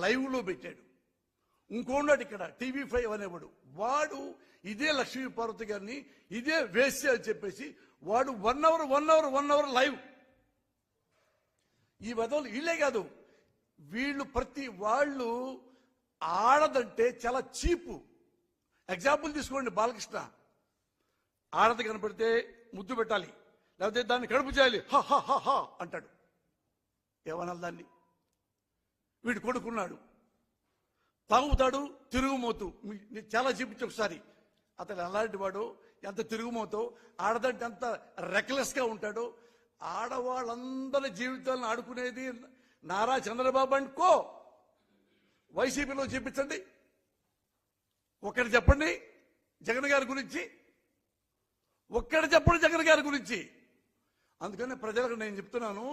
లైవ్లో పెట్టాడు. ఇంకోన్నాడు ఇక్కడ TV5 అనేవాడు, వాడు ఇదే లక్ష్మీ పార్వతి గారిని ఇదే వేశ్య అని చెప్పేసి వాడు 1 అవర్ లైవ్. ఈ వదలు వీళ్ళే కాదు, వీళ్ళు ప్రతి వాళ్ళు ఆడదంటే చాలా చీపు. ఎగ్జాంపుల్ తీసుకోండి, బాలకృష్ణ ఆడది కనపడితే ముద్దు పెట్టాలి, లేకపోతే దాన్ని కడుపు చేయాలి, హ హ హ హ అంటాడు. ఏమనాలి దాన్ని? వీడు కొడుకున్నాడు, తాగుతాడు, తిరుగుమోతు. చాలా చూపించి ఒకసారి అతను ఎలాంటి వాడు, ఎంత తిరుగుమోతో, ఆడదంటే ఎంత రెక్లెస్ గా ఉంటాడో. ఆడవాళ్ళందరి జీవితాలను ఆడుకునేది నారా చంద్రబాబు అండ్ కో. వైసీపీలో చూపించండి, ఒక్కటి చెప్పండి జగన్ గారి గురించి, ఒక్కటి చెప్పండి జగన్ గారి గురించి. అందుకని ప్రజలకు నేను చెప్తున్నాను,